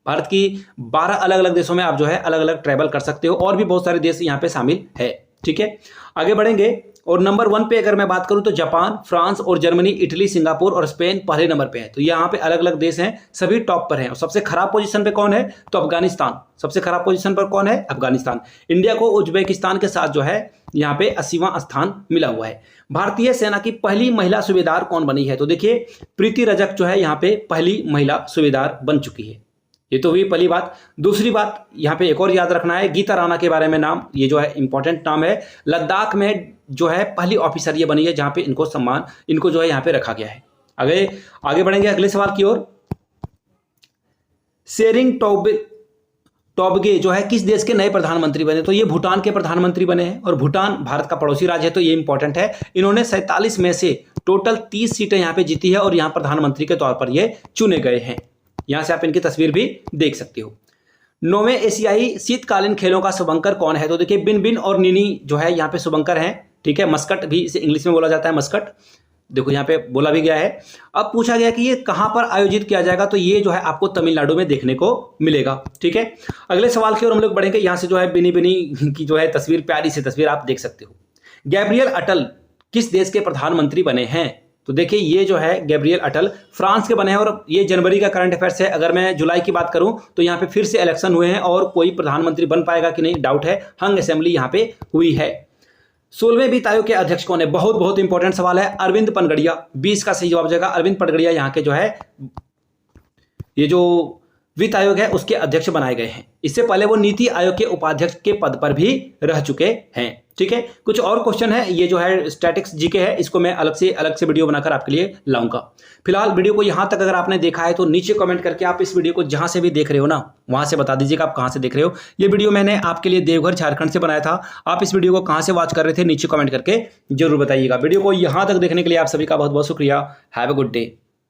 भारत की 12 अलग अलग देशों में आप जो है अलग अलग ट्रैवल कर सकते हो, और भी बहुत सारे देश यहाँ पे शामिल है, ठीक है। आगे बढ़ेंगे। और नंबर 1 पे अगर मैं बात करूं तो जापान, फ्रांस और जर्मनी, इटली, सिंगापुर और स्पेन पहले नंबर पे है। तो यहाँ पे अलग अलग देश हैं, सभी टॉप पर हैं। और सबसे खराब पोजीशन पे कौन है? तो अफगानिस्तान। सबसे खराब पोजीशन पर कौन है? अफगानिस्तान। इंडिया को उज्बेकिस्तान के साथ जो है यहाँ पे 80वां स्थान मिला हुआ है। भारतीय सेना की पहली महिला सूबेदार कौन बनी है? तो देखिए प्रीति रजक जो है यहाँ पे पहली महिला सूबेदार बन चुकी है। ये तो हुई पहली बात। दूसरी बात यहाँ पे एक और याद रखना है, गीता राणा के बारे में नाम, ये जो है इंपॉर्टेंट नाम है। लद्दाख में जो है पहली ऑफिसर ये बनी है जहां पे इनको सम्मान, इनको जो है यहाँ पे रखा गया है। आगे बढ़ेंगे अगले सवाल की ओर। शेरिंग टोब्गे जो है किस देश के नए प्रधानमंत्री बने? तो ये भूटान के प्रधानमंत्री बने हैं, और भूटान भारत का पड़ोसी राज्य है, तो ये इंपॉर्टेंट है। इन्होंने 47 में से टोटल 30 सीटें यहाँ पे जीती है, और यहाँ प्रधानमंत्री के तौर पर ये चुने गए हैं। यहां से आप इनकी तस्वीर भी देख सकते हो। 9वें एशियाई शीतकालीन खेलों का शुभंकर कौन है? तो देखिए बिन बिन और निनी जो है यहाँ पे शुभंकर हैं, ठीक है। मस्कट भी इसे इंग्लिश में बोला जाता है, मस्कट, देखो यहाँ पे बोला भी गया है। अब पूछा गया कि ये कहां पर आयोजित किया जाएगा? तो ये जो है आपको तमिलनाडु में देखने को मिलेगा, ठीक है। अगले सवाल की ओर हम लोग बढ़ेंगे। यहां से जो है बिनी बिनी की जो है तस्वीर, प्यारी सी तस्वीर आप देख सकते हो। गैब्रियल अटल किस देश के प्रधानमंत्री बने हैं? तो देखिए ये जो है गैब्रियल अटल फ्रांस के बने हैं, और ये जनवरी का करंट अफेयर्स है। अगर मैं जुलाई की बात करूं तो यहाँ पे फिर से इलेक्शन हुए हैं, और कोई प्रधानमंत्री बन पाएगा कि नहीं डाउट है। हंग असेंबली यहाँ पे हुई है। 16वें वित्त आयोग के अध्यक्ष कौन है? बहुत बहुत इंपॉर्टेंट सवाल है। अरविंद पनगड़िया, 20 का सही जवाब हो जाएगा। अरविंद पनगड़िया यहाँ के जो है ये जो वित्त आयोग है उसके अध्यक्ष बनाए गए हैं। इससे पहले वो नीति आयोग के उपाध्यक्ष के पद पर भी रह चुके हैं, ठीक है। कुछ और क्वेश्चन है, ये जो है स्टैटिक्स जीके है, इसको मैं अलग से वीडियो बनाकर आपके लिए लाऊंगा। फिलहाल वीडियो को यहां तक अगर आपने देखा है तो नीचे कमेंट करके आप इस वीडियो को जहां से भी देख रहे हो ना, वहां से बता दीजिएगा आप कहां से देख रहे हो। ये वीडियो मैंने आपके लिए देवघर झारखंड से बनाया था। आप इस वीडियो को कहां से वॉच कर रहे थे नीचे कमेंट करके जरूर बताइएगा। वीडियो को यहां तक देखने के लिए आप सभी का बहुत बहुत शुक्रिया। Have a good day.